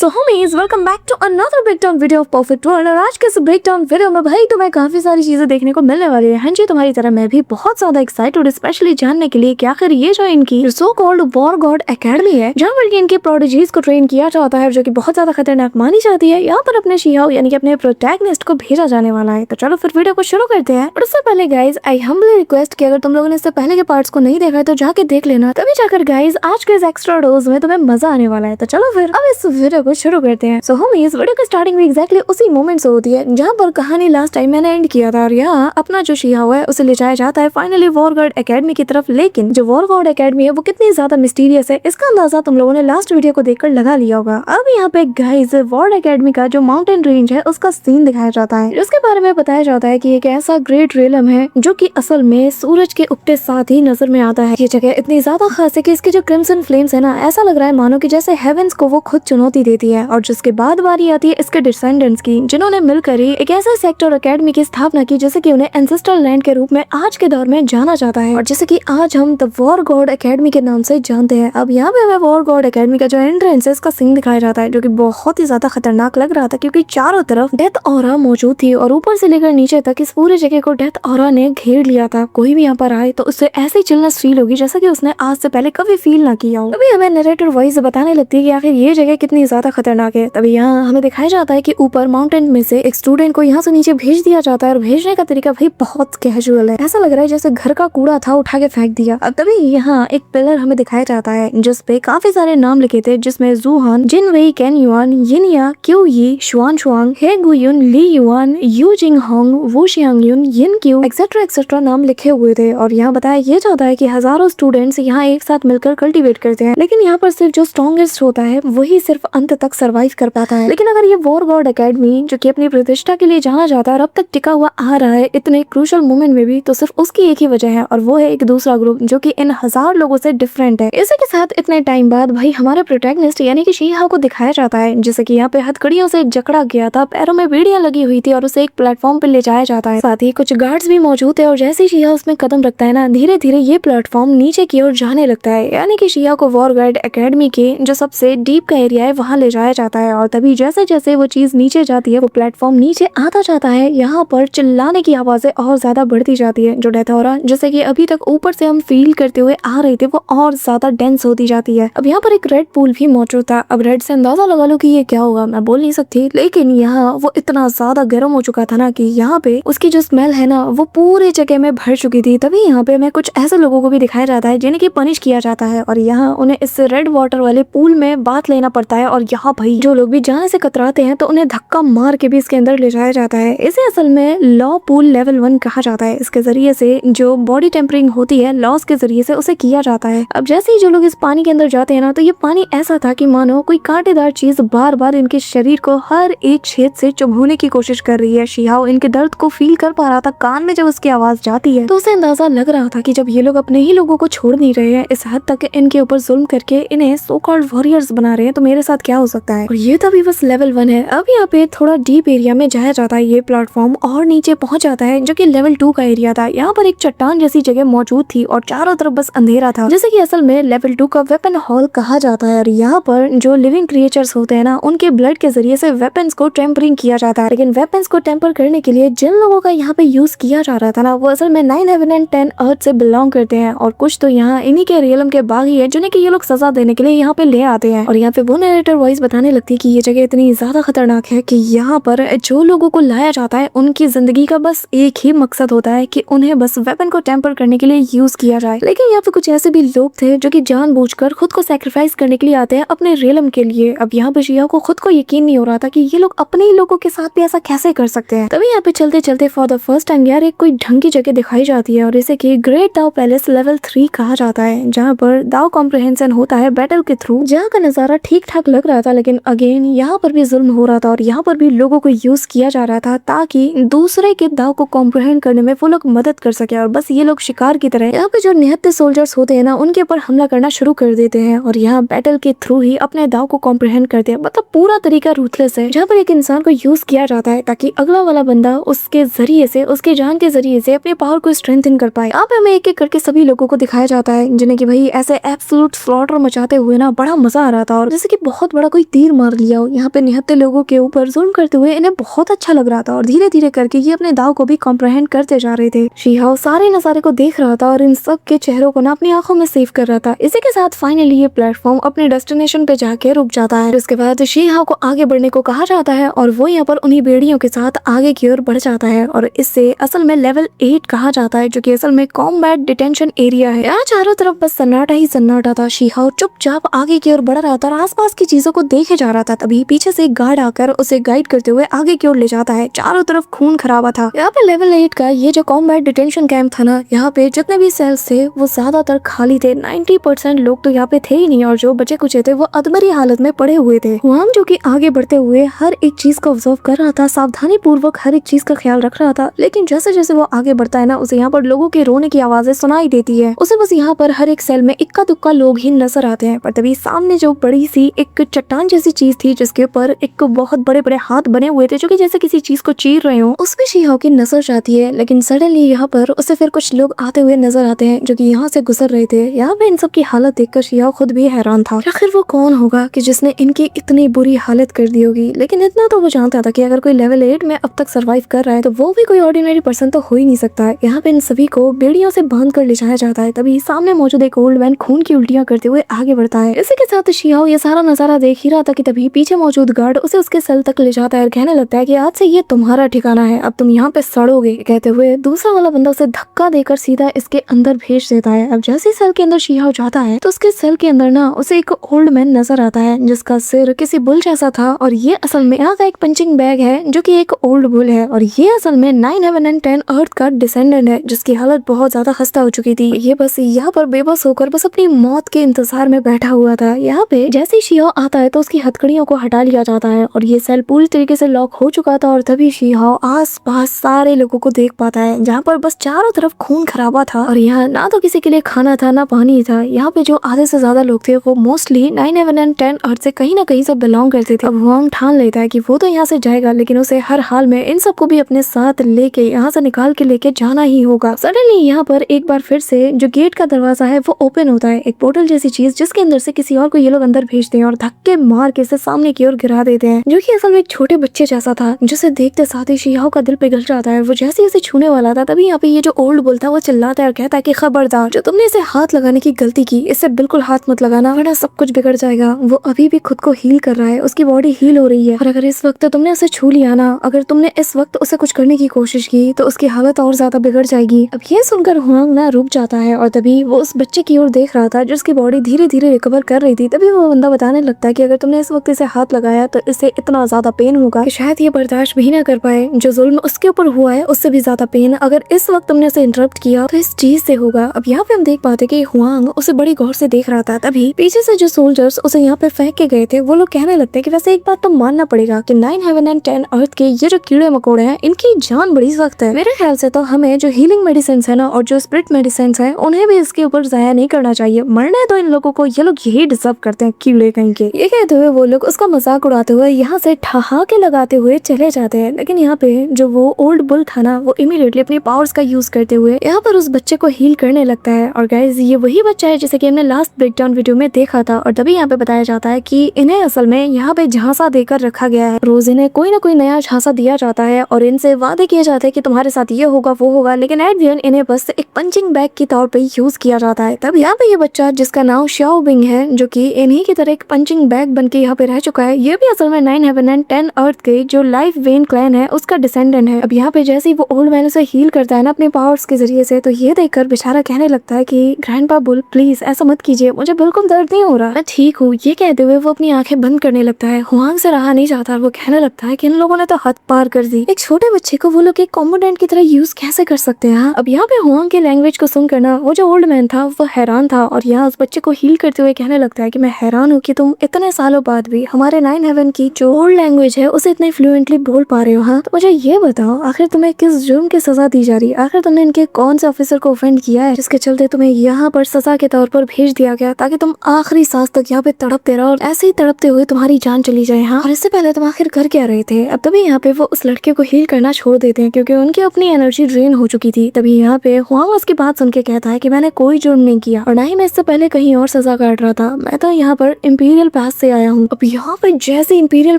So homies welcome back to another breakdown video of perfect world. और आज के इस ब्रेकडाउन वीडियो में भाई तुम्हें काफी सारी चीजें देखने को मिलने वाली है। हाँ जी, तुम्हारी तरह मैं भी बहुत ज्यादा एक्साइटेड, स्पेशली जानने के लिए कि आखिर ये जो इनकी so called war God academy है, जहाँ पर इनके प्रोडिजीज को ट्रेन किया जाता है, जो कि बहुत ज्यादा खतरनाक मानी जाती है, यहाँ पर अपने शिहाओ यानी कि अपने प्रोटैगनिस्ट को भेजा जाने वाला है। तो चलो फिर वीडियो को शुरू करते हैं। और उससे पहले गाइज आई हम्बली रिक्वेस्ट कि अगर तुम लोगों ने इससे पहले के पार्ट्स को नहीं देखा है तो जाके देख लेना, तभी जाकर गाइज आज के इस एक्स्ट्रा डोज में तुम्हें मजा आने वाला है। तो चलो फिर अब इस वीडियो को शुरू करते हैं। सो हम इस वीडियो की स्टार्टिंग में एग्जैक्टली उसी मोमेंट से होती है जहाँ पर कहानी लास्ट टाइम मैंने एंड किया था, और यहाँ अपना जो शिहाओ है उसे ले जाया जाता है फाइनली वॉर गॉड एकेडमी की तरफ। लेकिन जो वॉर गॉड एकेडमी है वो कितनी ज्यादा मिस्टीरियस है, इसका अंदाजा तुम लोगों ने लास्ट वीडियो को देखकर लगा लिया होगा। अब यहाँ पे गाइस वॉर एकेडमी का जो माउंटेन रेंज है उसका सीन दिखाया जाता है, जिसके बारे में बताया जाता है कि एक ऐसा ग्रेट रेलम है जो कि असल में सूरज के उगते साथ ही नजर में आता है। ये जगह इतनी ज्यादा खास है कि इसके जो क्रिम्सन फ्लेम्स है ना, ऐसा लग रहा है मानो कि जैसे हेवेंस को वो खुद चुनौती देती है। और जिसके बाद बारी आती है इसके डिसेंडेंट्स की, जिन्होंने मिलकर ही एक ऐसा सेक्टर एकेडमी की स्थापना की जैसे कि उन्हें एंसेस्ट्रल लैंड के रूप में आज के दौर में जाना जाता है, और जैसे कि आज हम द वॉर गॉड एकेडमी के नाम से जानते हैं। अब यहाँ पे हमें वॉर गॉड एकेडमी का जो एंट्रेंस है इसका सीन दिखाया जाता है, जो कि बहुत ही ज्यादा खतरनाक लग रहा था, क्योंकि चारों तरफ डेथ ऑरा मौजूद थी और ऊपर से लेकर नीचे तक इस पूरे जगह को डेथ ऑरा ने घेर लिया था। कोई भी यहाँ पर आए तो उससे ऐसी चिलनेस फील होगी जैसा कि उसने आज से पहले कभी फील ना किया हो। तभी हमें नरेटर वॉइस बताने लगती है कि आखिर ये जगह कितनी ज्यादा खतरनाक है। तभी यहाँ हमें दिखाया जाता है कि ऊपर माउंटेन में से एक स्टूडेंट को यहाँ से नीचे भेज दिया जाता है, और भेजने का तरीका भाई बहुत कैजुअल है। ऐसा लग रहा है जैसे घर का कूड़ा था उठा के फेंक दिया। अब तभी यहाँ एक पिलर हमें दिखाया जाता है जिसपे काफी सारे नाम लिखे थे, जिसमें जूहान, जिन वेई, can yuan, Yinya, Qu Yi, Shuan Shuang, He Guyun, Li Yuan, Yu Jing Hong, Wu Xiang Yun, Yin Qu etcetera नाम लिखे हुए थे। और यहाँ बताया ये जाता है कि हजारों स्टूडेंट्स यहाँ एक साथ मिलकर कल्टीवेट करते हैं, लेकिन यहाँ पर सिर्फ जो स्ट्रॉन्गेस्ट होता है वही सिर्फ अंत तक सर्वाइव कर पाता है। लेकिन अगर ये वॉर गॉड एकेडमी जो कि अपनी प्रतिष्ठा के लिए जाना जाता है और अब तक टिका हुआ आ रहा है इतने क्रूशल मोमेंट में भी, तो सिर्फ उसकी एक ही वजह है, और वो है एक दूसरा ग्रुप जो कि इन हजार लोगों से डिफरेंट है। इसी के साथ इतने टाइम बाद भाई हमारे प्रोटैगनिस्ट यानी कि शिहाओ को दिखाया जाता है, जैसे कि यहाँ पे हथकड़ियों से जकड़ा गया था, पैरों में बेड़ियां लगी हुई थी, और उसे एक प्लेटफॉर्म पे ले जाया जाता है। साथ ही कुछ गार्ड्स भी मौजूद है, और जैसे ही शिहाओ उसमें कदम रखता है ना, धीरे धीरे ये प्लेटफॉर्म नीचे की ओर जाने लगता है, यानी कि शिहाओ को वॉर गॉड एकेडमी के जो सबसे डीप का एरिया है वहां ले जाया जाता है। और तभी जैसे जैसे वो चीज नीचे जाती है, वो प्लेटफॉर्म नीचे आता जाता है, यहाँ पर चिल्लाने की आवाजें और ज्यादा बढ़ती जाती है। जो डेथ हो रहा जैसे कि अभी तक ऊपर से हम फील करते हुए आ रहे थे, वो और ज्यादा डेंस होती जाती है। अब यहाँ पर एक रेड पूल भी मौजूद था। अब रेड से अंदाजा लगा लो कि ये क्या होगा, मैं बोल नहीं सकती, लेकिन यहाँ वो इतना ज्यादा गर्म हो चुका था ना कि यहाँ पे उसकी जो स्मेल है ना वो पूरे जगह में भर चुकी थी। तभी यहाँ पे हमें कुछ ऐसे लोगों को भी दिखाया जाता है जिन्हें की पनिश किया जाता है, और यहाँ उन्हें इस रेड वाटर वाले पूल में बात लेना पड़ता है। और यहाँ भाई जो लोग भी जाने से कतराते हैं तो उन्हें धक्का मार के भी इसके अंदर ले जाया जाता है। इसे असल में लॉ पूल लेवल 1 कहा जाता है। इसके जरिए से जो बॉडी टेम्परिंग होती है लॉस के जरिए से उसे किया जाता है। अब जैसे ही जो लोग इस पानी के अंदर जाते हैं ना, तो ये पानी ऐसा था कि मानो कोई कांटेदार चीज बार बार इनके शरीर को हर एक छेद से चुभोने की कोशिश कर रही है। शिहाओ इनके दर्द को फील कर पा रहा था। कान में जब उसकी आवाज जाती है तो उसे अंदाजा लग रहा था कि जब ये लोग अपने ही लोगों को छोड़ नहीं रहे हैं, इस हद तक इनके ऊपर जुल्म करके इन्हें सो कॉल्ड वॉरियर्स बना रहे हैं, तो मेरे साथ क्या हो सकता है। और ये तो अभी बस लेवल 1 है। अब यहाँ पे थोड़ा डीप एरिया में जाया जाता है ये प्लेटफॉर्म, और नीचे पहुंच जाता है जो कि लेवल 2 का एरिया था। यहाँ पर एक चट्टान जैसी जगह मौजूद थी और चारों तरफ बस अंधेरा था, जैसे कि असल में लेवल 2 का वेपन हॉल कहा जाता है। और यहाँ पर जो लिविंग क्रिएचर्स होते हैं ना, उनके ब्लड के जरिए से वेपन्स को टेम्परिंग किया जाता है। लेकिन वेपन्स को टेम्पर करने के लिए जिन लोगों का यहाँ पे यूज किया जा रहा था ना, वो असल में 9 हेवन एंड 10 अर्थ से बिलोंग करते हैं, और कुछ तो यहाँ इन्हीं के रियलम के बागी है जिन्हें कि ये लोग सजा देने के लिए यहाँ पे ले आते हैं। और यहाँ पे वो नरेटर वॉइस बताने लगती है कि ये जगह इतनी ज्यादा खतरनाक है कि यहाँ पर जो लोगों को लाया जाता है उनकी जिंदगी का बस एक ही मकसद होता है कि उन्हें बस वेपन को टेम्पर करने के लिए यूज किया जाए। लेकिन यहाँ पे कुछ ऐसे भी लोग थे जो कि जानबूझकर खुद को सैक्रिफाइस करने के लिए आते हैं अपने रियलम के लिए। अब यहाँ पे शिहाओ को खुद को यकीन नहीं हो रहा था कि ये लोग अपने ही लोगों के साथ भी ऐसा कैसे कर सकते हैं। तभी यहाँ पे चलते चलते फॉर द फर्स्ट टाइम यार एक कोई ढंग की जगह दिखाई जाती है, और इसे की ग्रेट दाओ पैलेस लेवल 3 कहा जाता है, जहाँ पर दाओ कॉम्प्रिहेंशन होता है बैटल के थ्रू। जहाँ का नजारा ठीक ठाक लग रहा था, लेकिन अगेन यहाँ पर भी जुल्म हो रहा था, और यहाँ पर भी लोगों को यूज किया जा रहा था ताकि दूसरे के दाव को कॉम्प्रिहेंड करने में वो लोग मदद कर सके। और बस ये लोग शिकार की तरह यहाँ पे जो निहत्थे सोल्जर्स होते हैं ना, उनके ऊपर हमला करना शुरू कर देते हैं, और यहाँ बैटल के थ्रू ही अपने दाव को कॉम्प्रिहेंड करते हैं। मतलब पूरा तरीका रूथलेस है, जहाँ पर एक इंसान को यूज किया जाता है ताकि अगला वाला बंदा उसके जरिए से, उसके जान के जरिए से अपने पावर को स्ट्रेंथन कर पाए। आप हमें एक एक करके सभी लोगों को दिखाया जाता है जिन्हें कि भाई ऐसे एब्सोल्यूट स्लॉटर मचाते हुए ना बड़ा मजा आ रहा था, और जैसे कि बहुत बड़ा कोई तीर मार लिया हो। यहाँ पे निहत्थे लोगों के ऊपर जुल्म करते हुए इन्हें बहुत अच्छा लग रहा था और धीरे धीरे करके ये अपने दाव को भी कॉम्प्रहेंड करते जा रहे थे। शीहाओ सारे नजारे को देख रहा था और इन सब के चेहरों को ना अपनी आंखों में सेव कर रहा था। इसी के साथ फाइनली ये प्लेटफॉर्म अपने डेस्टिनेशन पे जाके रुक जाता है। उसके बाद शीहाओ को आगे बढ़ने को कहा जाता है और वो यहाँ पर उन्हीं बेड़ियों के साथ आगे की ओर बढ़ जाता है और इससे असल में लेवल 8 कहा जाता है, जो कि असल में कॉम्बैट डिटेंशन एरिया है। यहाँ चारों तरफ बस सन्नाटा ही सन्नाटा था। शीहाओ चुपचाप आगे की ओर बढ़ रहा था और आसपास की चीजों को देखे जा रहा था। तभी पीछे से एक गार्ड आकर उसे गाइड करते हुए आगे की ओर ले जाता है। चारों तरफ खून खराबा था। यहाँ पे लेवल 8 का ये जो कॉम्बैट डिटेंशन कैंप था ना, यहाँ पे जितने भी सेल्स थे वो ज्यादातर खाली थे। 90% लोग तो यहाँ पे थे ही नहीं और जो बचे कुछ थे वो अधमरी हालत में पड़े हुए थे। हुआंग जो कि आगे बढ़ते हुए हर एक चीज को ऑब्जर्व कर रहा था, सावधानी पूर्वक हर एक चीज का ख्याल रख रहा था। लेकिन जैसे जैसे वो आगे बढ़ता है ना, उसे यहाँ पर लोगों के रोने की आवाजें सुनाई देती है। उसे बस यहाँ पर हर एक सेल में इक्का दुक्का लोग ही नजर आते हैं। पर तभी सामने जो बड़ी सी एक चट्टान जैसी चीज थी जिसके ऊपर एक बहुत बड़े बड़े हाथ बने हुए थे जो कि जैसे किसी चीज को चीर रहे हो, उसमें शीहाओ की नजर जाती है। लेकिन सडनली यहाँ पर उसे फिर कुछ लोग आते हुए नजर आते हैं जो कि यहाँ से गुजर रहे थे। यहाँ पे इन सब की हालत देखकर शीहाओ खुद भी हैरान था। आखिर वो कौन होगा कि जिसने इनकी इतनी बुरी हालत कर दी होगी। लेकिन इतना तो वो जानता था कि अगर कोई लेवल 8 में अब तक सरवाइव कर रहा है तो वो भी कोई ऑर्डिनरी पर्सन तो हो ही नहीं सकता है। यहाँ पे इन सभी को बेड़ियों से बांध कर ले जाया जाता है। तभी सामने मौजूद एक ओल्ड मैन खून की उल्टियां करते हुए आगे बढ़ता है। इसी के साथ शीहाओ ये सारा नजारा देख ही रहा था कि तभी पीछे मौजूद गार्ड उसे उसके सेल तक ले जाता है और कहने लगता है कि आज से ये तुम्हारा ठिकाना है, अब तुम यहाँ पे सड़ोगे। कहते हुए दूसरा वाला बंदा उसे धक्का देकर सीधा इसके अंदर भेज देता है। अब जैसे ही सेल के अंदर शीहाओ जाता है तो उसके सेल के अंदर ना उसे एक ओल्ड मैन नजर आता है जिसका सिर किसी बुल जैसा था और ये असल में यहाँ का एक पंचिंग बैग है जो कि एक ओल्ड बुल है और ये असल में 9 हेवन एंड 10 अर्थ का डिसेंडेंट है जिसकी हालत बहुत ज्यादा खस्ता हो चुकी थी। ये बस यहाँ पर बेबस होकर बस अपनी मौत के इंतजार में बैठा हुआ था। यहाँ पे जैसे ही शीहाओ आता है तो उसकी हथकड़ियों को हटा लिया जाता है और ये सेल पूरी तरीके से लॉक हो चुका था और तभी शीहाओ आस पास सारे लोगों को देख पाता है जहाँ पर बस चारों तरफ खून खराबा था और यहाँ ना तो किसी के लिए खाना था ना पानी था। यहाँ पे जो आधे से ज्यादा लोग थे वो मोस्टली 9 हेवन एंड 10 अर्थ से कहीं ना कहीं से बिलोंग करते थे। अब हुआंग ठान लेता है कि वो तो यहाँ से जाएगा लेकिन उसे हर हाल में इन सबको भी अपने साथ लेके यहाँ से निकाल के लेके जाना ही होगा। सडनली यहाँ पर एक बार फिर से जो गेट का दरवाजा है वो ओपन होता है, एक पोर्टल जैसी चीज जिसके अंदर से किसी और को ये लोग अंदर भेजते हैं और धक्के मार के इसे सामने की ओर गिरा देते हैं, जो कि असल में एक छोटे बच्चे जैसा था जिसे देखते साथ ही शीहाओ का दिल पिघल जाता है। वो जैसे उसे छूने वाला था तभी यहाँ पे ये जो ओल्ड बुल था वो चिल्लाता है और कहता है कि खबरदार, जो तुमने इसे हाथ लगाने की गलती की इससे बिल्कुल हाथ मत लगाना वरना सब कुछ बिगड़ जाएगा। वो अभी भी खुद को हील कर रहा है, उसकी बॉडी हील हो रही है और अगर इस वक्त तुमने उसे छू लिया ना, अगर तुमने इस वक्त उसे कुछ करने की कोशिश की तो उसकी हालत और ज्यादा बिगड़ जाएगी। अब ये सुनकर हुआंग ना रुक जाता है और तभी वो उस बच्चे की ओर देख रहा था जिसकी बॉडी धीरे धीरे रिकवर कर रही थी। तभी वो बंदा बताने लगता है कि अगर तुमने इस वक्त इसे हाथ लगाया तो इससे इतना ज्यादा पेन होगा कि शायद ये बर्दाश्त भी ना कर पाए। जो जुल्म उसके ऊपर हुआ है उससे भी ज्यादा पेन अगर इस वक्त तुमने उसे इंटरप्ट किया तो इस चीज से होगा। अब यहाँ पे हम देख पाते कि हुआंग उसे बड़ी गौर से देख रहा था। तभी पीछे से जो सोल्जर्स उसे यहाँ पे फेंक के गए थे वो लोग कहने लगते हैं कि वैसे एक बात तो मानना पड़ेगा कि 9 हेवन एंड 10 अर्थ के ये जो कीड़े मकोड़े हैं इनकी जान बड़ी सख्त है। मेरे ख्याल से तो हमें जो हीलिंग मेडिसिन है ना और जो स्पिरिट मेडिसिन है उन्हें भी इसके ऊपर जाया नहीं करना चाहिए, मरने तो इन लोगों को, ये लोग यही डिजर्व करते हैं कीड़े कहीं के। ये कहते हुए वो लोग उसका मजाक उड़ाते हुए यहाँ से ठहाके लगाते हुए चले जाते हैं। लेकिन यहाँ पे जो वो ओल्ड बुल था ना वो इमीडिएटली अपनी पावर्स का यूज करते हुए यहाँ पर उस बच्चे को हील करने लगता है। और गाइस ये वही बच्चा है जिसे कि हमने लास्ट ब्रेकडाउन वीडियो में देखा था और तभी यहाँ पे बताया जाता है कि इन्हें असल में यहाँ पे झांसा देकर रखा गया है। रोज इन्हें कोई ना कोई नया झांसा दिया जाता है और इनसे वादे किए जाते हैं कि तुम्हारे साथ ये होगा वो होगा, लेकिन एट द एंड इन्हें बस एक पंचिंग बैग के तौर पे यूज किया जाता है। तब यहाँ पे ये बच्चा जिसका नाम शाओ बिंग है जो कि इन्हीं की तरह एक पंचिंग बैग बन के यहाँ पे रह चुका है, ये भी असल में 9 हेवन एंड 10 अर्थ के जो लाइफ वेन क्लैन है उसका डिसेंडेंट है। अब यहाँ पे जैसे ही वो ओल्ड मैन उसे हील करता है ना अपने पावर्स के जरिए से, तो ये देखकर बेचारा कहने लगता है कि ग्रैंडपा बुल प्लीज ऐसा मत कीजिए, मुझे बिल्कुल दर्द नहीं हो रहा, मैं ठीक हूँ। ये कहते हुए वो अपनी आंखें बंद करने लगता है। हुआंग से रहा नहीं जाता और वो कहने लगता है कि इन लोगों ने तो हद पार कर दी, एक छोटे बच्चे को वो लोग एक कॉम्पोनेंट की तरह यूज कैसे कर सकते हैं। अब यहाँ पे हुआंग के लैंग्वेज को सुनकर ना वो जो ओल्ड मैन था वो हैरान था और यहाँ उस बच्चे को हील करते हुए कहने लगता है कि मैं हैरान हूँ कि तुम इतने सालों बाद भी हमारे 9 हेवन की जो ओल्ड लैंग्वेज है उसे इतने फ्लुएंटली बोल पा रहे हो। हाँ तो मुझे ये बताओ आखिर तुम्हें किस जुर्म की सजा दी जा रही है, आखिर तुमने इनके कौन से ऑफिसर को ऑफेंड किया है जिसके चलते तुम्हें यहाँ पर सजा के तौर पर भेज दिया गया ताकि तुम आखिरी सांस तक यहाँ पे तड़पते रहो और ऐसे ही तड़पते हुए तुम्हारी जान चली जाए। हाँ और इससे पहले तुम आखिर कर क्या रहे थे। अब तभी यहाँ पे वो उस लड़के को हील करना छोड़ देते हैं क्योंकि उनकी अपनी एनर्जी ड्रेन हो चुकी थी। तभी यहाँ पे हुआंग उसकी बात सुन के कहता है कि मैंने कोई जुर्म नहीं किया और ना ही मैं इससे पहले कहीं और सजा काट रहा था, मैं तो यहाँ पर इंपीरियल पास से आया हूँ। अब यहाँ पे जैसे इंपीरियल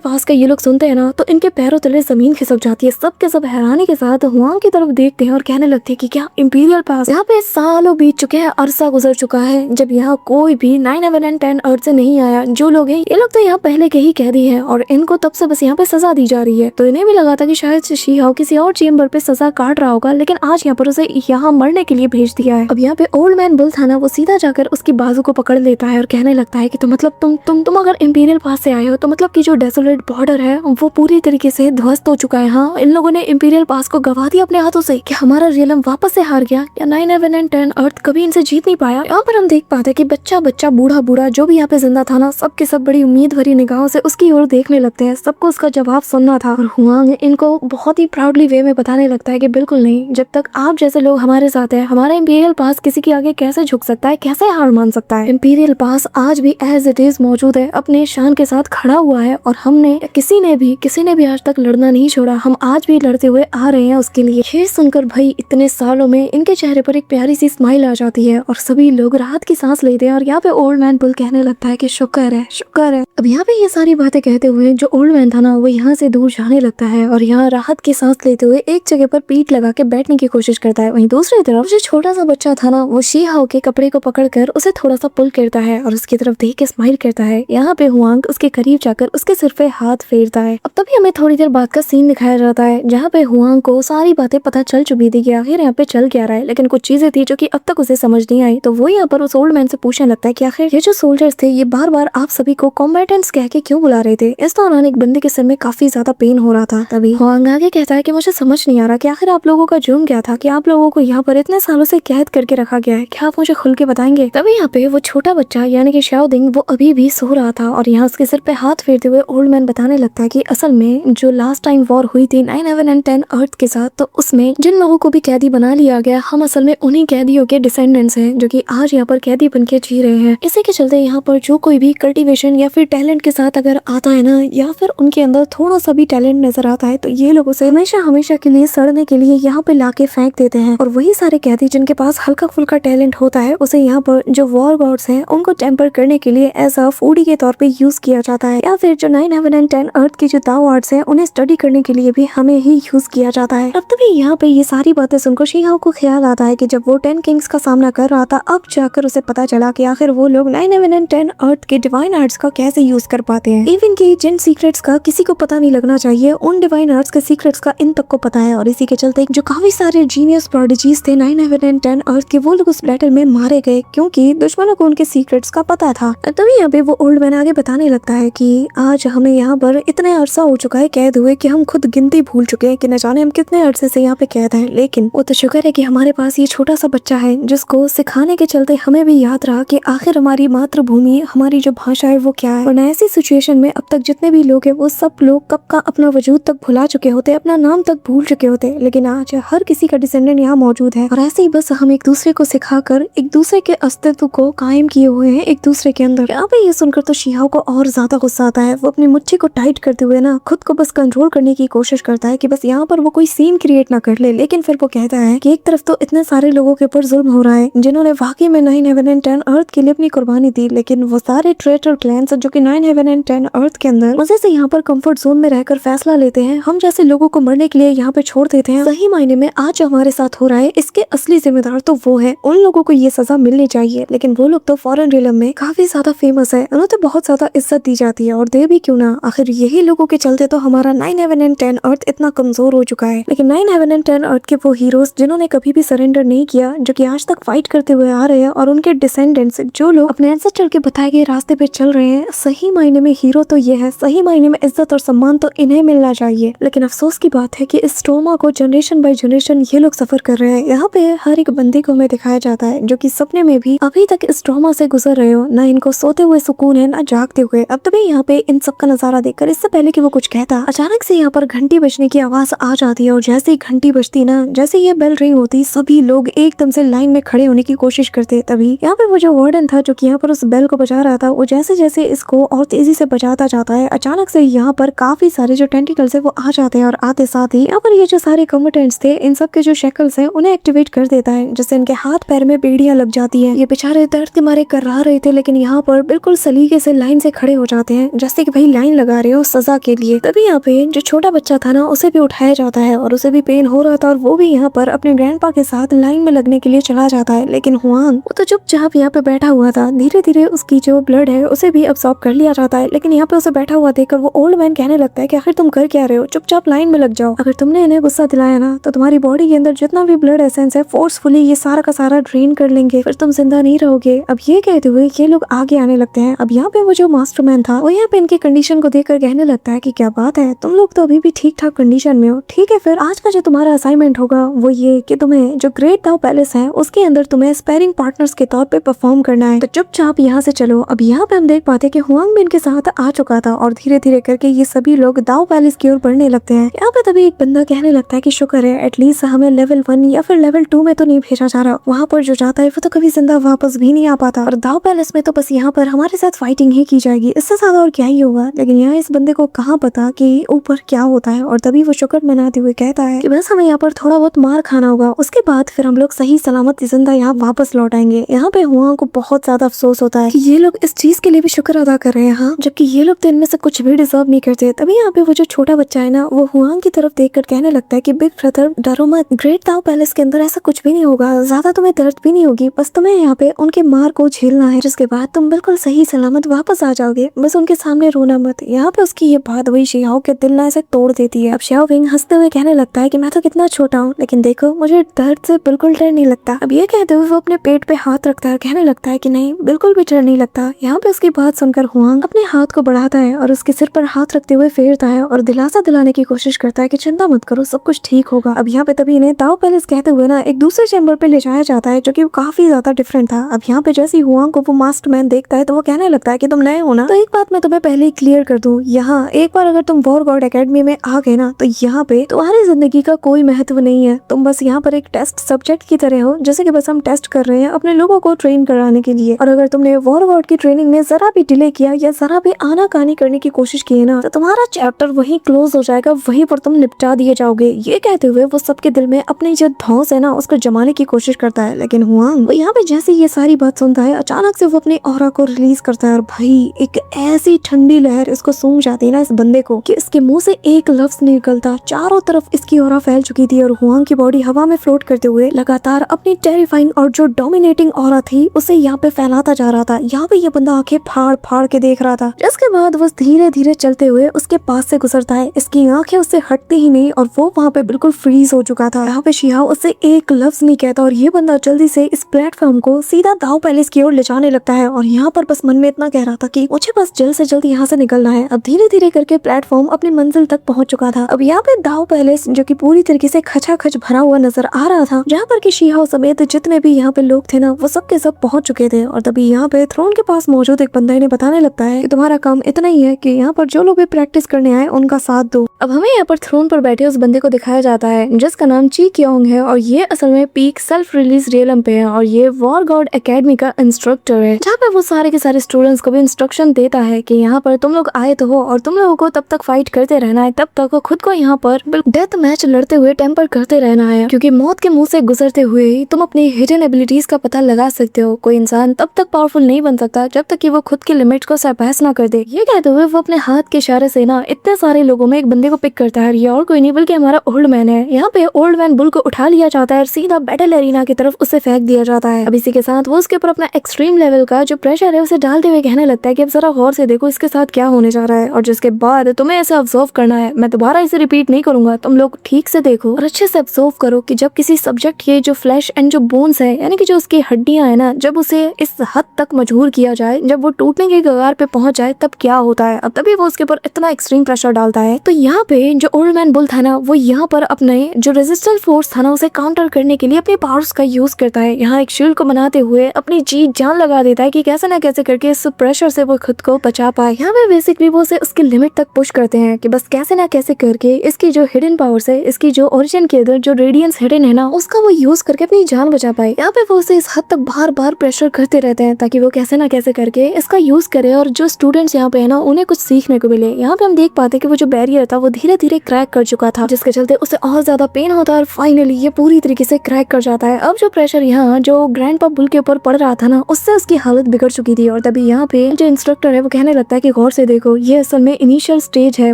पास का ये लोग सुनते हैं ना तो इनके पैरों तले जमीन खिसक जाती है। सब के सब हैरानी के साथ हुआंग की तरफ देखते हैं और कहने लगते हैं कि क्या इंपीरियल पास? यहाँ पे सालों बीत चुके हैं, अरसा गुजर चुका है जब यहाँ कोई भी 9, 11 एंड 10 अर्थ से नहीं आया। जो लोग हैं ये लोग तो यहाँ पहले के ही कैदी हैं और इनको तब से बस यहाँ पे सजा दी जा रही है। तो इन्हें भी लगा था कि शायद शी हाओ किसी और चेम्बर पे सजा काट रहा होगा, लेकिन आज यहाँ पर उसे यहाँ मरने के लिए भेज दिया है। अब यहाँ पे ओल्ड मैन बुल था ना, वो सीधा जाकर उसकी बाजू को पकड़ लेता है और कहने लगता है कि तो मतलब तुम अगर इंपीरियल पास से आए हो तो मतलब कि जो डेसोलेट बॉर्डर है वो पूरी तरीके से ध्वस्त हो चुका है। हाँ, इन लोगों ने इंपीरियल पास को गवा दिया अपने हाथों से। कि हमारा रियलम वापस से हार गया या 9, 11 एंड 10 अर्थ कभी इनसे जीत नहीं पाया। यहाँ पर हम देख पाते हैं कि बच्चा बच्चा बूढ़ा बूढ़ा जो भी यहाँ पे जिंदा था ना, सब के सब बड़ी उम्मीद भरी निगाहों से उसकी ओर देखने लगते हैं। सबको उसका जवाब सुनना था और हुआंग इनको बहुत ही प्राउडली वे में बताने लगता है कि बिल्कुल नहीं, जब तक आप जैसे लोग हमारे साथ हैं हमारा इंपीरियल पास किसी के आगे कैसे झुक सकता है, कैसे हार मान सकता है। इंपीरियल पास आज भी एज इट इज मौजूद है, अपने शान के साथ खड़ा हुआ है और हमने किसी ने भी आज तक लड़ना नहीं छोड़ा। हम आज भी लड़ते हुए आ रहे हैं उसके लिए। ये सुनकर भाई इतने सालों में इनके चेहरे पर एक प्यारी सी स्माइल आ जाती है और सभी लोग राहत की सांस लेते हैं। और यहाँ पे ओल्ड मैन बुल कहने लगता है कि शुक्र है, शुक्र है। अब यहाँ पे ये सारी बातें कहते हुए जो ओल्ड मैन था ना वो यहाँ से दूर जाने लगता है और यहाँ राहत की सांस लेते हुए एक जगह पर पीठ लगा के बैठने की कोशिश करता है। वहीं दूसरी तरफ जो छोटा सा बच्चा था ना वो शी हाओ के कपड़े को पकड़कर उसे थोड़ा सा पुल करता है और उसकी तरफ देख के स्माइल करता है। यहाँ पे हुआंग उसके करीब जाकर उसके सिर पे हाथ फेरता है। अब तभी हमें थोड़ी देर बाद का सीन दिखाया जाता है जहाँ पे हुआंग को सारी बातें पता चल चुकी थी कि आखिर यहाँ पे चल क्या रहा है, लेकिन कुछ चीजें थी जो कि अब तक उसे समझ नहीं आई। तो वो यहाँ पर उस ओल्ड मैन से पूछने लगता है कि आखिर ये जो सोल्जर्स थे ये बार बार आप सभी को कॉम्बैटेंट्स कह के क्यों बुला रहे थे। इस दौरान एक बंदे के सिर में काफी ज्यादा पेन हो रहा था। तभी हुआंग आगे कहता है कि मुझे समझ नहीं आ रहा कि आखिर आप लोगों का जुर्म क्या था कि आप लोगों को यहाँ पर इतने सालों से कैद करके रखा गया है, क्या आप मुझे खुल के बताएंगे। तभी यहाँ पे वो छोटा बच्चा यानी कि शाओदिंग वो अभी भी सो रहा था और यहाँ उसके सिर पे हाथ फेरते हुए ओल्ड मैन बताने लगता है कि असल में जो लास्ट टाइम वॉर हुई थी 9, 11 एंड 10 अर्थ के साथ, तो उसमें जिन लोगों को भी कैदी बना लिया गया हम असल में उन्हीं कैदियों के डिसेंडेंट्स हैं जो कि आज यहाँ पर कैदी बन के जी रहे हैं। इसी के चलते यहाँ पर जो कोई भी कल्टीवेशन या फिर टैलेंट के साथ अगर आता है ना या फिर उनके अंदर थोड़ा सा भी टैलेंट नजर आता है तो ये लोग उसे हमेशा हमेशा के लिए सड़ने के लिए यहाँ पे लाके फेंक देते हैं। और वही सारे कैदी जिनके पास हल्का फुल्का टैलेंट होता है उसे यहाँ पर जो वॉर गॉड्स हैं उनको टेम्पर करने के लिए एज अ फूडी के तौर पे यूज किया जाता है, या फिर जो 9, 11 एंड 10 अर्थ की जो दाव आर्ट्स हैं उन्हें स्टडी करने के लिए भी हमें ही यूज किया जाता है। अब तभी यहाँ पे ये सारी बातें सुनकर शी हाओ को ख्याल आता है कि जब वो 10 किंग्स का सामना कर रहा था अब जाकर उसे पता चला कि आखिर वो लोग 9, 11 एंड 10 अर्थ के डिवाइन आर्ट्स का कैसे यूज कर पाते हैं। इवन की जिन सीक्रेट्स का किसी को पता नहीं लगना चाहिए उन डिवाइन आर्ट्स के सीक्रेट्स का इन तक को पता है। और इसी के चलते जो काफी सारे जीनियस प्रोडिजीज थे 9, 11 एंड 10 अर्थ के वो लोग उस बैटल में मारे गए क्योंकि दुश्मनों को उनके सीक्रेट्स का पता था। तभी यहाँ पे वो ओल्ड मैन आगे बताने लगता है कि आज हमें यहाँ पर इतने अरसा हो चुका है कैद हुए कि हम खुद गिनती भूल चुके हैं कि न जाने हम कितने अरसे से यहाँ पे कैद हैं, लेकिन वो तो शुक्र है कि हमारे पास ये छोटा सा बच्चा है जिसको सिखाने के चलते हमें भी याद रहा कि आखिर हमारी मातृभूमि हमारी जो भाषा है वो क्या है। और ऐसी सिचुएशन में अब तक जितने भी लोग हैं वो सब लोग कब का अपना वजूद तक भुला चुके होते, अपना नाम तक भूल चुके होते, लेकिन आज हर किसी का डिसेंडेंट यहाँ मौजूद है। और ऐसे ही बस हम एक दूसरे को सिखाकर एक दूसरे के अस्तित्व को कायम किए हुए हैं एक दूसरे के अंदर। यहाँ पे ये सुनकर तो शी हाओ को और ज्यादा गुस्सा आता है। वो अपनी मुट्ठी को टाइट करते हुए ना खुद को बस कंट्रोल करने की कोशिश करता है कि बस यहाँ पर वो कोई सीन क्रिएट ना कर ले, लेकिन फिर वो कहता है कि एक तरफ तो इतने सारे लोगों के ऊपर जुल्म हो रहा है जिन्होंने वाकई में 9, 11 एंड 10 अर्थ के लिए अपनी कुर्बानी दी, लेकिन वो सारे ट्रेटर क्लैन्स जो कि 9, 11 एंड 10 अर्थ के अंदर मजे से यहाँ पर कंफर्ट जोन में रहकर फैसला लेते हैं हम जैसे लोगों को मरने के लिए यहाँ पे छोड़ देते हैं। सही मायने में आज जो हमारे साथ हो रहा है इसके असली जिम्मेदार तो वो है, उन लोगों को ये सजा मिलनी चाहिए। लेकिन वो लोग तो फॉरेन रियलम में काफी ज्यादा फेमस है, उन्हें तो बहुत ज्यादा इज्जत दी जाती है और दे भी क्यों ना, आखिर यही लोगों के चलते तो हमारा 9, 11 एंड 10 अर्थ इतना कमजोर हो चुका है। लेकिन 9, 11 एंड 10 अर्थ के वो हीरोज जिन्होंने कभी भी सरेंडर नहीं किया, जो कि आज तक फाइट करते हुए आ रहे हैं, और उनके डिसेंडेंट्स जो लोग अपने एंसेस्टर के बताए गए रास्ते पे चल रहे हैं, सही मायने में हीरो तो ये है, सही मायने में इज्जत और सम्मान तो इन्हें मिलना चाहिए। लेकिन अफसोस की बात है कि इस ट्रॉमा को जनरेशन बाय जनरेशन ये लोग सफर कर रहे हैं। यहाँ पे हर एक बंदे को हमें दिखाया जाता है जो कि सपने में भी अभी तक इस ट्रॉमा से गुजर रहे हो, ना इनको सोते हुए सुकून है ना जागते हुए। अब तभी यहाँ पे इन सब का नजारा देखकर इससे पहले कि वो कुछ कहता, अचानक से यहाँ पर घंटी बजने की आवाज आ जाती है और जैसे ही घंटी बजती ना, जैसे ये बेल रिंग होती, सभी लोग एकदम से लाइन में खड़े होने की कोशिश करते। तभी यहाँ पे वो जो वार्डन था जो कि यहाँ पर उस बेल को बजा रहा था, वो जैसे जैसे इसको और तेजी से बजाता जाता है, अचानक से यहाँ पर काफी सारे जो टेंटिकल्स है वो आ जाते हैं और आते साथ ही यहाँ पर ये जो सारे कम्बेटेंट्स थे इन सब के जो शेकल्स हैं उन्हें एक्टिवेट कर देता है, जिससे इनके हाथ पैर में बेड़ियां लग जाती हैं। ये बेचारे दर्द के मारे कर रहे थे, लेकिन यहाँ पर बिल्कुल सलीके से पे लाइन से खड़े हो जाते हैं, जैसे कि भाई लाइन लगा रहे हो सजा के लिए। तभी यहाँ पे जो छोटा बच्चा था ना उसे भी उठाया जाता है और उसे भी पेन हो रहा था और वो भी यहाँ पर अपने ग्रैंडपा के साथ लाइन में लगने के लिए चला जाता है। लेकिन हुआंग वो तो चुपचाप यहाँ पे बैठा हुआ था। धीरे धीरे उसकी जो ब्लड है उसे भी अब्सॉर्ब कर लिया जाता है। लेकिन यहाँ पे उसे बैठा हुआ देखकर वो ओल्ड मैन कहने लगता है कि आखिर तुम कर क्या रहे हो, चुपचाप लाइन में लग जाओ। अगर तुमने इन्हें गुस्सा दिलाया ना तो तुम्हारी बॉडी के अंदर जितना भी ब्लड एसेंस है फोर्सफुली ये सारा का सारा ड्रेन कर लेंगे, फिर तुम जिंदा नहीं रहोगे। अब ये कहते हुए ये लोग आगे आने लगते हैं। अब यहाँ पे वो जो मास्टरमैन था वो यहाँ पे इनकी कंडीशन को देखकर कहने लगता है कि क्या बात है, तुम लोग तो अभी भी ठीक ठाक कंडीशन में हो। ठीक है, फिर आज का जो तुम्हारा असाइनमेंट होगा वो ये कि तुम्हें जो ग्रेट दाओ पैलेस है उसके अंदर तुम्हें स्पेयरिंग पार्टनर्स के तौर पे परफॉर्म करना है, तो चुपचाप यहाँ से चलो। अब यहाँ पे हम देख पाते कि हुआंग भी इनके साथ आ चुका था और धीरे धीरे करके ये सभी लोग दाओ पैलेस की ओर बढ़ने लगते हैं। यहाँ पे तभी एक बंदा कहने लगता है कि शुक्र है एटलीस्ट हमें लेवल 1 या फिर लेवल 2 में तो नहीं भेजा जा रहा। वहाँ पर जो जाता है वो तो कभी जिंदा वापस भी नहीं आ पाता और दाओ पैलेस में तो बस यहाँ पर हमारे साथ फाइटिंग ही की जाएगी, इससे ज्यादा और क्या ही होगा। लेकिन यहाँ इस बंदे को कहाँ पता कि ऊपर क्या होता है। और तभी वो शुक्र मनाते हुए कहता है कि बस हमें यहाँ पर थोड़ा बहुत मार खाना होगा, उसके बाद फिर हम लोग सही सलामत जिंदा यहाँ वापस लौट आएंगे। यहाँ पे हुआंग को बहुत ज्यादा अफसोस होता है कि ये लोग इस चीज के लिए भी शुक्र अदा कर रहे हैं, हाँ, जबकि ये लोग तो इनमें से कुछ भी डिजर्व नहीं करते। तभी यहाँ पे वो जो छोटा बच्चा है ना वो हुआंग की तरफ देखकर कहने लगता है कि बिग ब्रदर डरो मत, ग्रेट दाओ पैलेस के अंदर ऐसा कुछ भी नहीं होगा, ज्यादा तुम्हें दर्द भी नहीं होगी, बस तुम्हें यहाँ पे उनके मार को झेलना है, जिसके बाद तुम बिल्कुल सही सलामत वापस आ जाओगे, बस उनके सामने रोना मत। यहाँ पे उसकी ये बात वही शियाओ के दिल ना ऐसे तोड़ देती है। अब शियाओ विंग हंसते हुए कहने लगता है कि मैं तो कितना छोटा हूँ लेकिन देखो मुझे दर्द से बिल्कुल डर नहीं लगता। अब ये कहते हुए वो अपने पेट पे हाथ रखता है, कहने लगता है कि नहीं बिल्कुल भी डर नहीं लगता। यहाँ पे उसकी बात सुनकर हुआंग अपने हाथ को बढ़ाता है और उसके सिर पर हाथ रखते हुए फेरता है और दिलासा दिलाने की कोशिश करता है कि चिंता मत करो, सब कुछ ठीक होगा। अब यहाँ पे तभी इन्हें दाओ पैलेस कहते हुए ना एक दूसरे चैम्बर पे ले जाया जाता है जो कि काफी ज्यादा डिफरेंट था। अब यहाँ पे जैसे हुआंग को वो मास्टरमैन देखता है तो वो कहने लगता है कि तुम नए हो ना, तो एक बात मैं तुम्हें पहले ही क्लियर कर दूं, यहाँ एक बार अगर तुम वॉर गॉड एकेडमी में आ गए ना तो यहाँ पे तुम्हारी जिंदगी का कोई महत्व नहीं है, तुम बस यहाँ पर एक टेस्ट सब्जेक्ट की तरह हो, जैसे कि बस हम टेस्ट कर रहे हैं अपने लोगों को ट्रेन कराने के लिए। और अगर तुमने वॉर गॉड की ट्रेनिंग में जरा भी डिले किया या जरा भी आनाकानी करने की कोशिश की है ना तो तुम्हारा चैप्टर वहीं क्लोज हो जाएगा, वहीं पर तुम निपटा दिए जाओगे। ये कहते हुए वो सबके दिल में अपनी जो धौंस है ना उसको जमाने की कोशिश करता है। लेकिन हुआंग वो यहाँ पे जैसे ये सारी बात सुनता है अचानक से वो अपनी ऑरा को रिलीज करता है और भाई एक ऐसी ठंडी लहर इसको सूंघ जाती है ना इस बंदे को कि इसके मुंह से एक लफ्ज नहीं निकलता। चारों तरफ इसकी ऑरा फैल चुकी थी और हुआंग की बॉडी हवा में फ्लोट करते हुए लगातार अपनी टेरिफाइंग और जो डोमिनेटिंग ऑरा थी उसे यहाँ पे फैलाता जा रहा था। यहाँ पे ये बंदा आंखें फाड़ फाड़ के देख रहा था, जिसके बाद वो धीरे धीरे चलते हुए उसके पास से गुजरता है। इसकी आंखें उससे हटती ही नहीं और वो वहाँ पे बिल्कुल फ्रीज हो चुका था। यहाँ पे शियाओ उससे एक लफ्ज नहीं कहता और ये बंदा जल्दी से इस प्लेटफॉर्म को सीधा दाओ पैलेस की ओर ले जाने लगता है और यहाँ पर बस मन में इतना कह रहा था कि मुझे बस जल्द से जल्द यहाँ से निकलना है। अब धीरे धीरे करके प्लेटफॉर्म अपनी मंजिल तक पहुंच चुका था। अब यहाँ पे दाओ पैलेस जो कि पूरी तरीके से खचाखच भरा हुआ नजर आ रहा था, जहाँ पर कि शियाओ समेत जितने भी यहाँ पे लोग थे ना वो सब के सब पहुंच चुके थे। और तभी यहाँ पे थ्रोन के पास मौजूद एक बंदा इन्हें बताने लगता है कि तुम्हारा काम इतना ही है कि यहाँ पर जो लोग भी प्रैक्टिस करने आए उनका साथ दो। अब हमें यहाँ पर थ्रोन पर बैठे उस बंदे को दिखाया जाता है जिसका नाम ची क्योंग है और ये असल में पीक सेल्फ रिलीज रियलम पे है और ये वॉर गॉड एकेडमी का इंस्ट्रक्टर है, जहाँ पे वो सारे के सारे स्टूडेंट्स को भी इंस्ट्रक्शन देता है कि यहाँ पर तुम लोग आए तो हो और तुम लोगों को तब तक फाइट करते रहना है, तब तक खुद को यहाँ पर डेथ मैच लड़ते हुए टेम्पर करते रहना है, क्योंकि मौत के मुंह से गुजरते हुए ही तुम अपनी हिडन एबिलिटीज का पता लगा सकते हो। कोई इंसान तब तक पावरफुल नहीं बन सकता जब तक कि वो खुद की लिमिट को सरपास ना कर दे। ये कहते हुए वो अपने हाथ के इशारे से ना इतने सारे लोगों में एक बंदे को पिक करता है। ये और कोई नहीं बल्कि हमारा ओल्ड मैन है। यहाँ पे ओल्ड मैन बुल को उठा लिया जाता है और सीधा बैटल एरिना की तरफ उसे फेंक दिया जाता है। अब इसी के साथ वो उसके ऊपर अपना एक्सट्रीम लेवल का जो प्रेशर है उसे डालते हुए कहने लगता है कि अब जरा गौर से देखो इसके साथ क्या होने जा रहा है और जिसके बाद तुम्हें ऐसे ऑब्जर्व करना है। मैं दोबारा इसे रिपीट नहीं करूंगा, तुम लोग ठीक से देखो और अच्छे से ऑब्जर्व करो कि जब किसी सब्जेक्ट के जो फ्लैश एंड जो बोन्स है यानी कि जो उसकी हड्डियां है ना, जब उसे इस हद तक मजबूर किया जाए, जब वो टूटने के कगार पे पहुंच जाए तब क्या होता है। अब तभी वो उसके ऊपर इतना एक्सट्रीम प्रेशर डालता है। तो यहाँ पे जो ओल्ड मैन बुल था ना वो यहाँ पर अपने जो रेजिस्टेंस फोर्स था ना उसे काउंटर करने के लिए अपने पावर्स का यूज करता है। यहाँ एक शील्ड को बनाते हुए अपनी जी जान लगा देता है कि कैसे ना कैसे करके इस प्रेशर से वो खुद को बचा पाए। यहाँ पे बेसिकली वो उसे उसकी लिमिट तक पुश करते हैं कि बस कैसे ना कैसे करके इसकी जो हिडन पावर्स है, इसकी जो ओरिजिन के अंदर जो रेडियंस हिडन है ना उसका वो यूज करके अपनी जान बचा पाए। यहाँ पे वो उसे इस हद तक बार बार प्रेशर करते रहते हैं ताकि वो कैसे ना कैसे करके इसका यूज करे और जो स्टूडेंट्स यहाँ पे है ना उन्हें कुछ सीखने को मिले। यहाँ पे हम देख पाते कि वो जो बैरियर था वो धीरे धीरे क्रैक कर चुका था, जिसके चलते उसे और ज्यादा पेन होता है और फाइनली ये पूरी तरीके से क्रैक कर जाता है। अब जो प्रेशर यहाँ जो ग्रैंडपा बुल के ऊपर पड़ रहा था ना उससे उसकी हालत बिगड़ चुकी थी और तभी यहाँ पे जो इंस्ट्रक्टर है वो कहने लगता है कि गौर से देखो, ये असल में इनिशियल स्टेज है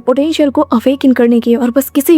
पोटेंशियल को अवेकन करने की, और बस किसी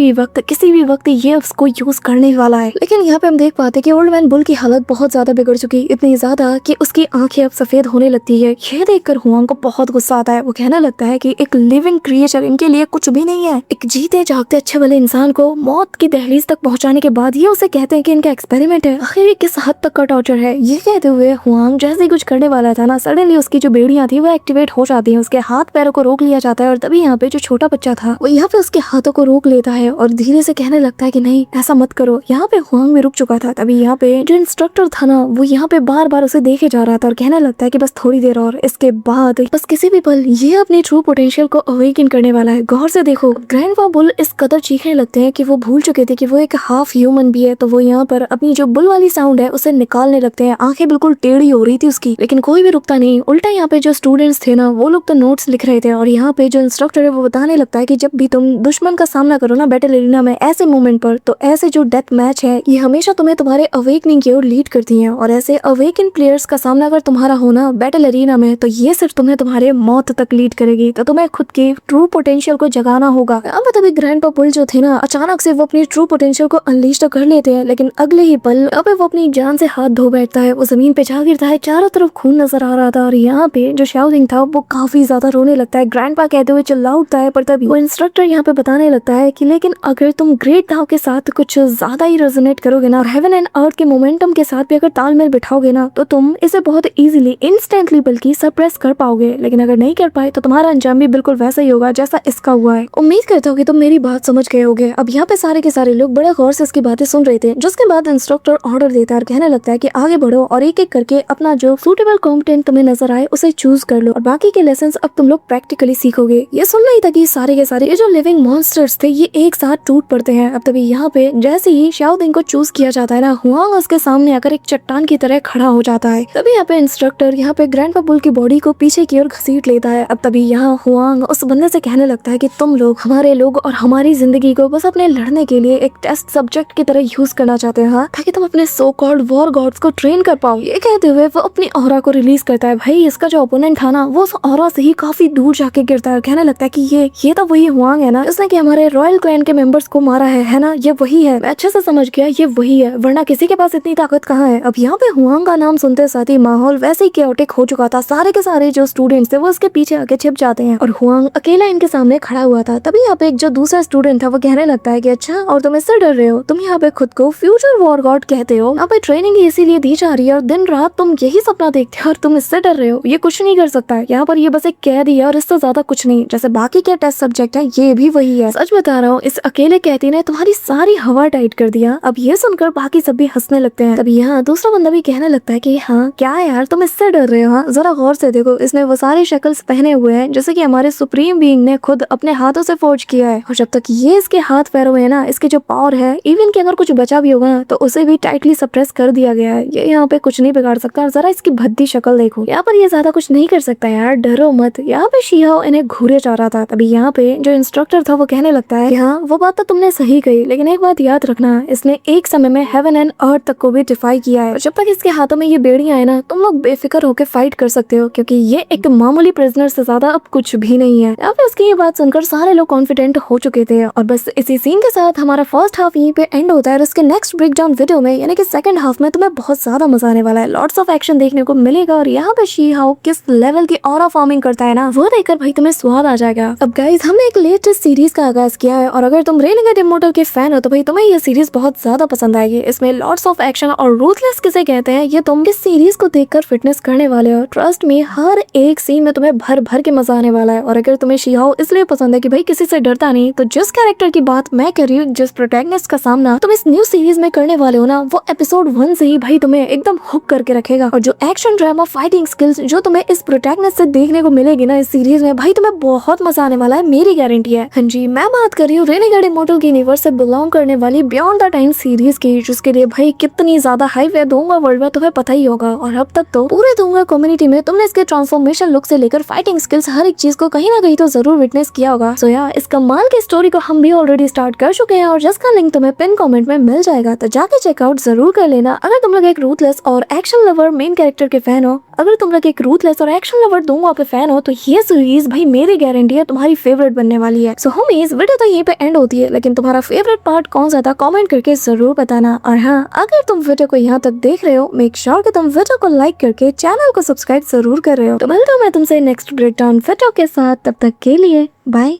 भी वक्त ये उसको यूज करने वाला है। लेकिन यहाँ पे हम देख पाते हैं कि ओल्ड मैन बुल की हालत बहुत ज्यादा बिगड़ चुकी, इतनी ज्यादा कि उसकी आंखें अब सफेद होने लगती है। ये देखकर हुआंग को बहुत गुस्सा आता है। वो कहने लगता है कि एक लिविंग क्रिएचर इनके लिए कुछ भी नहीं है। एक जीते जागते अच्छे वाले इंसान को मौत की दहलीज तक पहुंचाने के बाद ये उसे कहते हैं कि इनका एक्सपेरिमेंट है। आखिर ये किस हद तक का टॉर्चर है। ये कहते हुए हुआंग जैसे ही कुछ करने वाला था ना, सडनली उसकी जो बेड़ियां थी वो एक्टिवेट हो जाती है, उसके हाथ पैरों को रोक लिया जाता है। और तभी यहाँ पे जो छोटा बच्चा था वो यहाँ पे उसके हाथों को रोक लेता है और धीरे से कहने लगता है कि नहीं ऐसा मत करो। यहाँ पे हुआंग में रुक चुका था। तभी यहाँ पे जो इंस्ट्रक्टर था ना वो यहाँ पे बार बार उसे देखे जा रहा था और कहने लगता है कि बस थोड़ी देर और, इसके बाद बस किसी भी पल ये अपने ट्रू पोटेंशियल को अवेकन करने वाला है। गौर से देखो, ग्रैंडपा बुल इस कदर चीखने लगते हैं कि वो भूल चुके थे कि वो एक हाफ ह्यूमन भी है। तो वो यहाँ पर अपनी जो बुल वाली साउंड है उसे निकालने लगते हैं। आंखें बिल्कुल टेढ़ी हो रही थी उसकी, लेकिन कोई भी रुकता नहीं। उल्टा यहाँ पे जो स्टूडेंट्स थे ना वो लोग तो नोट्स लिख रहे थे। और यहाँ पे जो इंस्ट्रक्टर है वो बताने लगता है कि जब भी तुम दुश्मन का सामना करो ना बैटल एरिना में ऐसे मोमेंट पर, तो ऐसे जो डेथ मैच है ये हमेशा तुम्हें तुम्हारे अवेकनिंग की ओर लीड करती हैं। और ऐसे अवेकन प्लेयर्स का सामना अगर तुम्हारा होना बैटल एरिना में, तो ये सिर्फ तुम्हें तुम्हारे मौत तक लीड करेगी। तो तुम्हें खुद की ट्रू पोटेंशियल को जगाना होगा। अब तभी ग्रैंडपा बुल जो थे ना, अचानक से वो अपनी ट्रू पोटेंशियल को अनलीश तो कर लेते हैं, लेकिन अगले ही पल अब वो अपनी जान से हाथ धो बैठता है। वो जमीन पे जा गिरता है, चारों तरफ खून नजर आ रहा था। और यहाँ पे जो शाओलिंग था वो काफी ज्यादा रोने लगता है। ग्रैंडपा कहते हुए चिल्ला उठता है, पर तभी वो इंस्ट्रक्टर यहाँ पे बताने लगता है कि लेकिन अगर तुम ग्रेट दाव के साथ कुछ ज्यादा ही रेजोनेट करोगे ना, और हेवन एंड अर्थ के मोमेंटम के साथ भी अगर तालमेल बिठाओगे ना, तो तुम इसे बहुत इजीली इंस्टेंटली बल्कि सप्रेस कर पाओगे। लेकिन अगर नहीं कर पाए तो तुम्हारा अंजाम भी बिल्कुल वैसा ही होगा जैसा इसका हुआ है। उम्मीद करता हूँ कि तुम मेरी बात समझ गए होगे। अब यहाँ पे सारे के सारे लोग बड़े गौर से इसकी बातें सुन रहे थे, जिसके बाद इंस्ट्रक्टर ऑर्डर देता है और कहने लगता है कि आगे बढ़ो और एक एक करके अपना जो सूटेबल कॉम्पिटेंट तुम्हें नजर आए उसे चूज कर लो, और बाकी के लेसन अब तुम लोग प्रैक्टिकली सीखोगे। ये सुनना ही था कि सारे के सारे ये जो लिविंग मॉन्स्टर्स थे ये एक साथ टूट पड़ते हैं। अब तभी यहाँ पे जैसे ही शाओलिंग को चूज किया जाता है ना, हुआंग उसके सामने आकर एक चट्टान की तरह खड़ा हो जाता है। तभी यहाँ पे इंस्ट्रक्टर यहाँ पे ग्रैंडपा बुल की बॉडी को पीछे की ओर घसीट लेता है। अब तभी यहाँ हुआंग उस बंदे से कहने लगता है कि तुम लोग हमारे लोग और हमारी जिंदगी को बस अपने लड़ने के लिए एक टेस्ट सब्जेक्ट की तरह यूज करना चाहते हैं, ताकि तुम अपने सो कॉल्ड वॉर गॉड्स को ट्रेन कर पाओ। ये कहते हुए वो अपनी ऑरा को रिलीज करता है। भाई इसका जो ओपोनेंट था ना वो उस ऑरा से ही काफी दूर जाके गिरता है। कहने लगता है कि ये तो वही हुआंग है ना, उसने कि हमारे रॉयल क्लैन के मेंबर्स को मारा है ना, ये वही है। मैं अच्छे से समझ गया ये वही है, वरना किसी के पास इतनी ताकत कहाँ है। अब यहाँ पे हुआंग का नाम सुनते साथ ही माहौल वैसे ही केओटिक हो चुका था। सारे के सारे जो स्टूडेंट्स थे वो उसके पीछे आके छिप जाते हैं और हुआंग अकेला इनके सामने खड़ा हुआ था। तभी यहाँ पे एक जो दूसरा स्टूडेंट था वो कहने लगता है कि अच्छा और तुम इससे डर रहे हो, तुम यहाँ पे खुद को फ्यूचर वॉर गॉड कहते हो, यहाँ पे ट्रेनिंग इसीलिए दी जा रही है और दिन रात तुम यही सपना देखते हो और तुम इससे डर रहे हो। ये कुछ नहीं कर सकता है, यहाँ पर ये बस एक कैदी है और इससे ज्यादा कुछ नहीं। जैसे बाकी के टेस्ट सब्जेक्ट है ये भी वही है। सच बता रहा हूँ, इस अकेले कैदी ने तुम्हारी सारी हवा टाइट कर दिया। अब ये सुनकर बाकी सब भी हंसने लगते हैं। तभी यहाँ दूसरा बंदा भी कहने लगता है कि हाँ क्या यार तुम इससे डर रहे हो, हाँ जरा गौर से देखो, इसने वो सारे शक्ल्स पहने हुए हैं जैसे कि हमारे सुप्रीम बीइंग ने खुद अपने हाथों से फोर्ज किया है। और जब तक ये इसके हाथ पैरों में है ना, इसके जो पावर है, इवन कि अगर कुछ बचा भी होगा ना तो उसे भी टाइटली सप्रेस कर दिया गया है। ये यहाँ पे कुछ नहीं बिगाड़ सकता। और जरा इसकी भद्दी शक्ल देखो, यहाँ पर ये ज्यादा कुछ नहीं कर सकता यार, डरो मत। यहाँ पे शिहाओ इन्हें घूरे जा रहा था। तभी यहाँ पे जो इंस्ट्रक्टर था वो कहने लगता है हाँ वो बात तो तुमने सही कही, लेकिन एक बात याद रखना, इसने एक समय में हेवन एंड अर्थ तक को भी डिफाई किया है। जब तक इसके हाथों में ये बेड़ियां है ना, तुम लोग बेफिक्र होकर फाइट कर सकते हो, क्योंकि ये एक मामूली प्रिजनर से ज्यादा अब कुछ भी नहीं है। यहाँ पे उसकी ये बात सुनकर सारे लोग कॉन्फिडेंट हो चुके थे। और बस इसी सीन के साथ हमारा फर्स्ट हाफ यहीं पे एंड होता है। और इसके नेक्स्ट ब्रेकडाउन वीडियो में यानी कि सेकंड हाफ में तुम्हें बहुत ज्यादा मजा आने वाला है, लॉट्स ऑफ एक्शन देखने को मिलेगा। और यहाँ पे शिहाओ किस लेवल की ऑरा फॉर्मिंग करता है ना, वो देखकर भाई तुम्हें स्वाद आ जाएगा। अब गाइस हमने एक लेटेस्ट सीरीज का आगाज किया है और अगर तुम रेलिंग इमोर्टल के फैन हो तो भाई तुम्हें ये सीरीज बहुत ज्यादा पसंद आएगी। इसमें लॉट्स ऑफ एक्शन और रूथलेस किसे कहते हैं ये तुम इस सीरीज को देखकर फिटनेस करने वाले हो। ट्रस्ट मी, हर एक सीन में तुम्हें भर भर के मजा आने वाला है। और अगर तुम्हें शिहाओ इसलिए पसंद है कि भाई किसी से डरता नहीं, तो जिस कैरेक्टर की बात मैं कर रही हूँ, जिस प्रोटैगनिस्ट का सामना तुम इस न्यू सीरीज में करने वाले हो ना, वो एपिसोड 1 से ही भाई तुम्हें एकदम हुक करके रखेगा। और जो एक्शन ड्रामा फाइटिंग स्किल्स जो तुम्हें इस प्रोटैगनिस्ट से देखने को मिलेगी ना इस सीरीज में, भाई तुम्हें बहुत मजा आने वाला है, मेरी गारंटी है। हाँ जी, मैं बात कर रही हूँ रेनेगेड इमोर्टल के यूनिवर्स से बिलोंग करने वाली बियॉन्ड द टाइम सीरीज की, जिसके लिए भाई कितनी ज्यादा हाइप है दूंगा वर्ल्ड में तुम्हें पता ही होगा। और अब तक तो पूरे दूंगा कम्युनिटी में तुमने इसके ट्रांसफॉर्मेशन लुक से लेकर फाइटिंग स्किल्स हर एक चीज को कहीं ना कहीं तो जरूर विटनेस किया होगा। सो यार इस कमाल की स्टोरी को हम भी ऑलरेडी स्टार्ट कर चुके हैं और जिसका लिंक तुम्हें पिन कमेंट में मिल जाएगा, तो जाके चेकआउट जरूर कर लेना। अगर तुम लोग एक रूथलेस और एक्शन लवर मेन कैरेक्टर के फैन हो, अगर तुम लोग एक रूथलेस स्पाइसीनेस और एक्शन लवर दोनों के फैन हो तो ये सीरीज भाई मेरी गारंटी है तुम्हारी फेवरेट बनने वाली है। सो होमीज वीडियो तो यहीं पे एंड होती है, लेकिन तुम्हारा फेवरेट पार्ट कौन सा था कमेंट करके जरूर बताना। और हाँ, अगर तुम वीडियो को यहाँ तक देख रहे हो मेक श्योर कि तुम वीडियो को लाइक करके चैनल को सब्सक्राइब जरूर कर रहे हो। तो मिलता हूँ मैं तुमसे नेक्स्ट ब्रेकडाउन वीडियो के साथ, तब तक के लिए बाय।